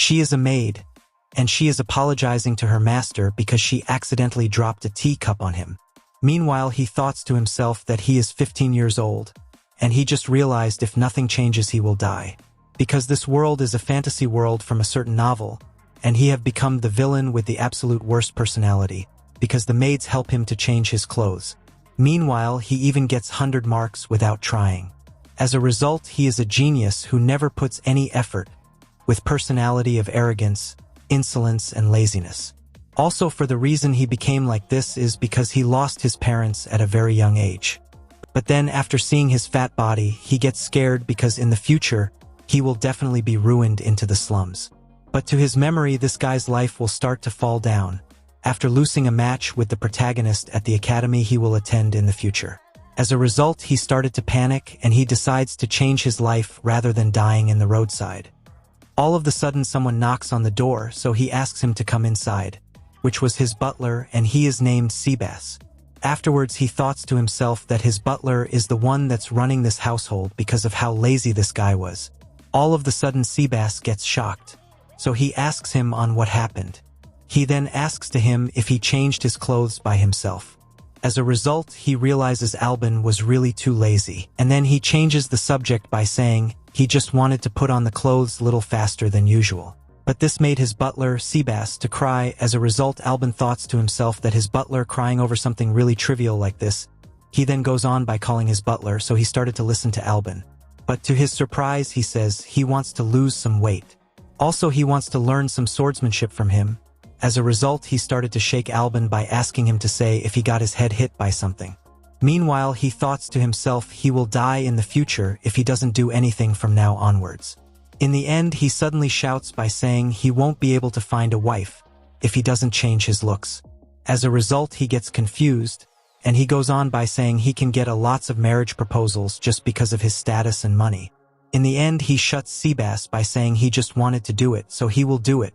She is a maid, and she is apologizing to her master because she accidentally dropped a teacup on him. Meanwhile, he thoughts to himself that he is 15 years old, and he just realized if nothing changes he will die. Because this world is a fantasy world from a certain novel, and he have become the villain with the absolute worst personality, because the maids help him to change his clothes. Meanwhile, he even gets 100 marks without trying. As a result, he is a genius who never puts any effort, with personality of arrogance, insolence, and laziness. Also, for the reason he became like this is because he lost his parents at a very young age. But then, after seeing his fat body, he gets scared because in the future, he will definitely be ruined into the slums. But to his memory, this guy's life will start to fall down, after losing a match with the protagonist at the academy he will attend in the future. As a result, he started to panic and he decides to change his life rather than dying in the roadside. All of a sudden, someone knocks on the door, so he asks him to come inside, which was his butler, and he is named Seabass. Afterwards, he thoughts to himself that his butler is the one that's running this household because of how lazy this guy was. All of a sudden, Seabass gets shocked, so he asks him on what happened. He then asks to him if he changed his clothes by himself. As a result, he realizes Albin was really too lazy, and then he changes the subject by saying he just wanted to put on the clothes a little faster than usual. But this made his butler, Seabass, to cry. As a result, Albin thoughts to himself that his butler crying over something really trivial like this. He then goes on by calling his butler, so he started to listen to Albin. But to his surprise, he says he wants to lose some weight. Also, he wants to learn some swordsmanship from him. As a result, he started to shake Albin by asking him to say if he got his head hit by something. Meanwhile, he thoughts to himself he will die in the future if he doesn't do anything from now onwards. In the end, he suddenly shouts by saying he won't be able to find a wife if he doesn't change his looks. As a result, he gets confused, and he goes on by saying he can get lots of marriage proposals just because of his status and money. In the end, he shuts Seabass by saying he just wanted to do it, so he will do it,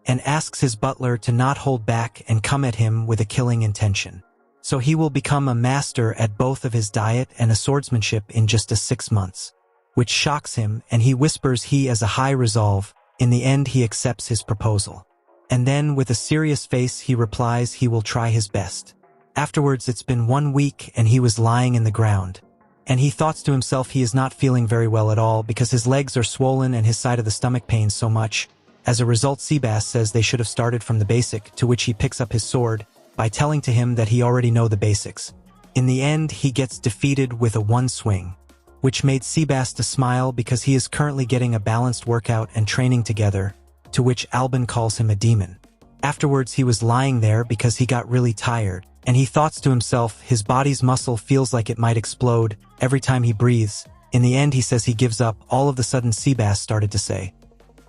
and asks his butler to not hold back and come at him with a killing intention. So he will become a master at both of his diet and a swordsmanship in just 6 months, which shocks him, and he whispers he has a high resolve. In the end, he accepts his proposal. And then, with a serious face, he replies he will try his best. Afterwards, it's been 1 week and he was lying in the ground. And he thoughts to himself he is not feeling very well at all because his legs are swollen and his side of the stomach pains so much. As a result, Seabass says they should have started from the basic, to which he picks up his sword by telling to him that he already know the basics. In the end, he gets defeated with a one swing, which made Seabass to smile because he is currently getting a balanced workout and training together, to which Albin calls him a demon. Afterwards, he was lying there because he got really tired, and he thoughts to himself his body's muscle feels like it might explode every time he breathes. In the end, he says he gives up. All of a sudden, Seabass started to say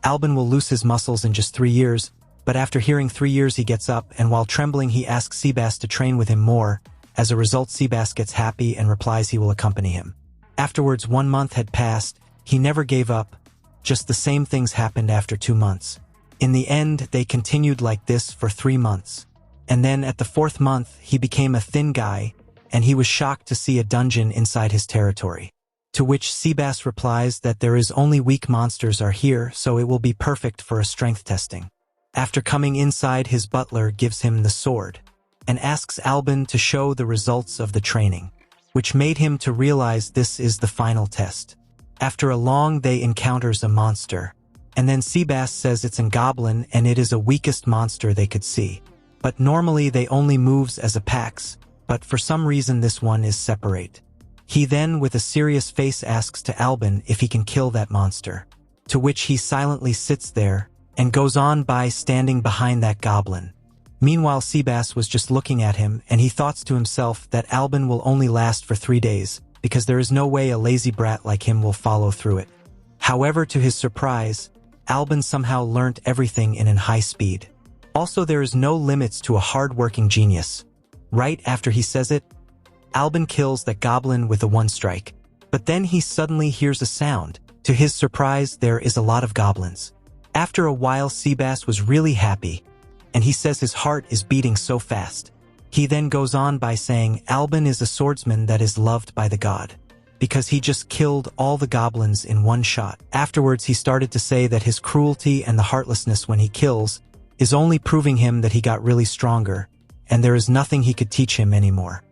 Albin will lose his muscles in just 3 years, but after hearing 3 years he gets up, and while trembling he asks Seabass to train with him more. As a result, Seabass gets happy and replies he will accompany him. Afterwards, 1 month had passed. He never gave up. Just the same things happened after 2 months. In the end, they continued like this for 3 months. And then at the 4th month, he became a thin guy, and he was shocked to see a dungeon inside his territory. To which Seabass replies that there is only weak monsters are here, so it will be perfect for a strength testing. After coming inside, his butler gives him the sword, and asks Albin to show the results of the training, which made him to realize this is the final test. After a long day encounters a monster, and then Seabass says it's a goblin and it is the weakest monster they could see. But normally they only moves as a packs, but for some reason this one is separate. He then with a serious face asks to Albin if he can kill that monster, to which he silently sits there, and goes on by standing behind that goblin. Meanwhile, Seabass was just looking at him, and he thoughts to himself that Albin will only last for 3 days, because there is no way a lazy brat like him will follow through it. However, to his surprise, Albin somehow learnt everything in high speed. Also, there is no limits to a hard-working genius. Right after he says it, Albin kills that goblin with a one strike. But then he suddenly hears a sound. To his surprise, there is a lot of goblins. After a while, Seabass was really happy, and he says his heart is beating so fast. He then goes on by saying Albin is a swordsman that is loved by the god. because he just killed all the goblins in one shot. Afterwards, he started to say that his cruelty and the heartlessness when he kills is only proving him that he got really stronger, and there is nothing he could teach him anymore.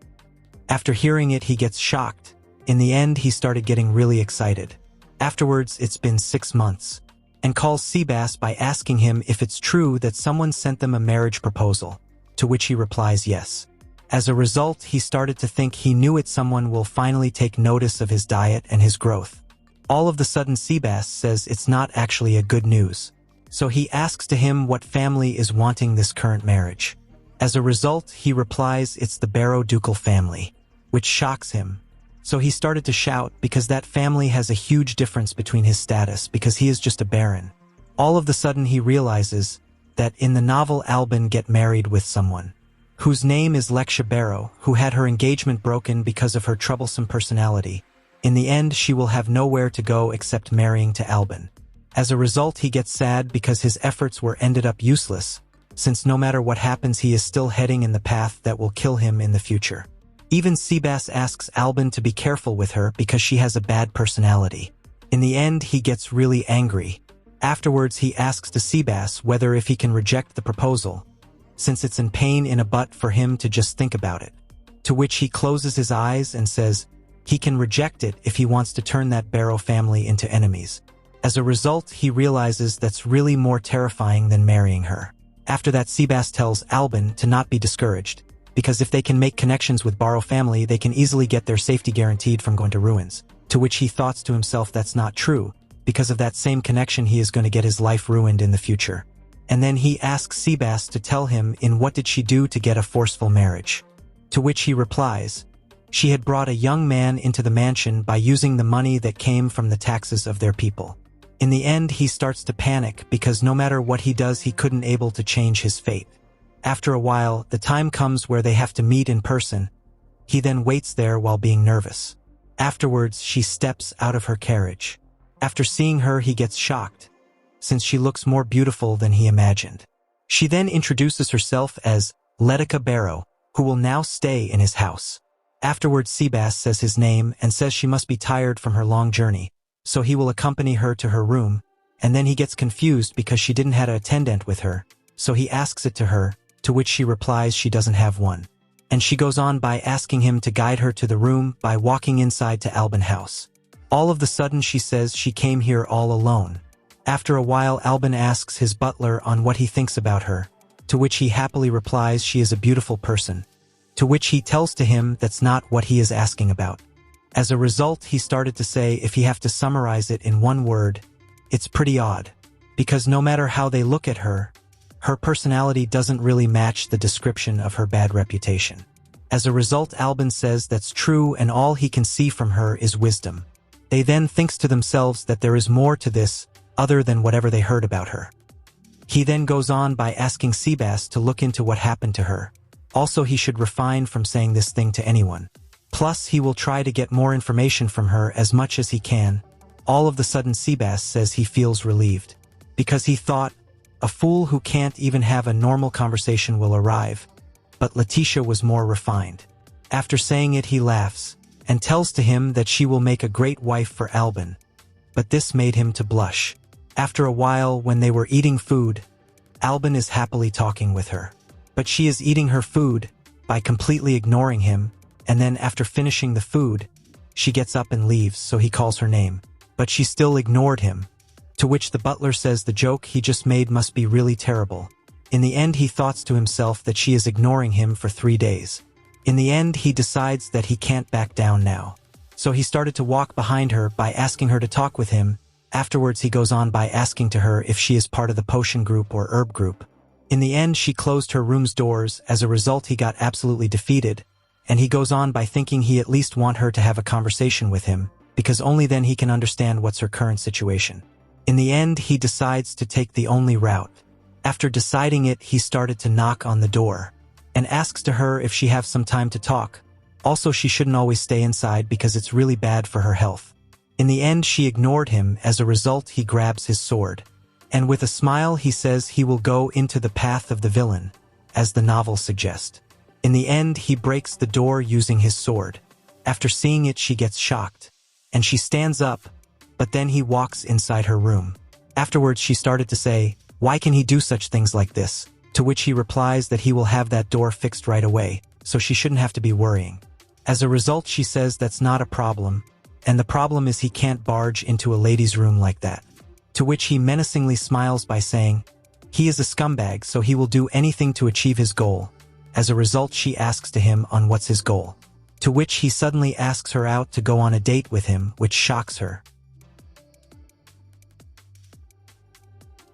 After hearing it, he gets shocked. In the end, he started getting really excited. Afterwards, it's been 6 months, and calls Seabass by asking him if it's true that someone sent them a marriage proposal, to which he replies yes. As a result, he started to think he knew someone will finally take notice of his diet and his growth. All of the sudden, Seabass says it's not actually a good news, so he asks to him what family is wanting this current marriage. As a result, he replies it's the Barrow ducal family, which shocks him. So he started to shout because that family has a huge difference between his status because he is just a baron. All of the sudden he realizes that in the novel Albin get married with someone whose name is Lexia Barrow, who had her engagement broken because of her troublesome personality. In the end, she will have nowhere to go except marrying to Albin. As a result, he gets sad because his efforts were ended up useless, since no matter what happens he is still heading in the path that will kill him in the future. Even Seabass asks Albin to be careful with her because she has a bad personality. In the end, he gets really angry. Afterwards, he asks to Seabass whether if he can reject the proposal, since it's in pain in a butt for him to just think about it. To which he closes his eyes and says he can reject it if he wants to turn that Barrow family into enemies. As a result, he realizes that's really more terrifying than marrying her. After that, Seabass tells Albin to not be discouraged, because if they can make connections with Barrow family, they can easily get their safety guaranteed from going to ruins. To which he thoughts to himself that's not true. Because of that same connection, he is going to get his life ruined in the future. And then he asks Seabass to tell him in what did she do to get a forceful marriage. To which he replies, she had brought a young man into the mansion by using the money that came from the taxes of their people. In the end, he starts to panic because no matter what he does, he couldn't able to change his fate. After a while, the time comes where they have to meet in person. He then waits there while being nervous. Afterwards, she steps out of her carriage. After seeing her, he gets shocked, since she looks more beautiful than he imagined. She then introduces herself as Lexia Barrow, who will now stay in his house. Afterwards, Seabass says his name and says she must be tired from her long journey, so he will accompany her to her room, and then he gets confused because she didn't have an attendant with her, so he asks it to her, to which she replies she doesn't have one. And she goes on by asking him to guide her to the room by walking inside to Albin house. All of the sudden she says she came here all alone. After a while, Albin asks his butler on what he thinks about her, to which he happily replies she is a beautiful person, to which he tells to him that's not what he is asking about. As a result, he started to say if he have to summarize it in one word, it's pretty odd, because no matter how they look at her, her personality doesn't really match the description of her bad reputation. As a result, Albin says that's true and all he can see from her is wisdom. They then thinks to themselves that there is more to this other than whatever they heard about her. He then goes on by asking Seabass to look into what happened to her. Also, he should refrain from saying this thing to anyone. Plus, he will try to get more information from her as much as he can. All of the sudden, Seabass says he feels relieved, because he thought, a fool who can't even have a normal conversation will arrive. But Letitia was more refined. After saying it, he laughs, and tells to him that she will make a great wife for Albin. But this made him to blush. After a while, when they were eating food, Albin is happily talking with her. But she is eating her food by completely ignoring him, and then after finishing the food, she gets up and leaves, so he calls her name. But she still ignored him, to which the butler says the joke he just made must be really terrible. In the end, he thoughts to himself that she is ignoring him for 3 days. In the end, he decides that he can't back down now. So he started to walk behind her by asking her to talk with him. Afterwards, he goes on by asking to her if she is part of the potion group or herb group. In the end, she closed her room's doors. As a result, he got absolutely defeated, and he goes on by thinking he at least want her to have a conversation with him, because only then he can understand what's her current situation. In the end, he decides to take the only route. After deciding it, he started to knock on the door, and asks to her if she have some time to talk. Also, she shouldn't always stay inside because it's really bad for her health. In the end, she ignored him. As a result, he grabs his sword. And with a smile, he says he will go into the path of the villain, as the novel suggests. In the end, he breaks the door using his sword. After seeing it, she gets shocked. and she stands up, but then he walks inside her room. Afterwards she started to say, "Why can he do such things like this?" To which he replies that he will have that door fixed right away, so she shouldn't have to be worrying. As a result, she says that's not a problem, and the problem is he can't barge into a lady's room like that. To which he menacingly smiles by saying, he is a scumbag, so he will do anything to achieve his goal. As a result, she asks to him on what's his goal. To which he suddenly asks her out to go on a date with him, which shocks her.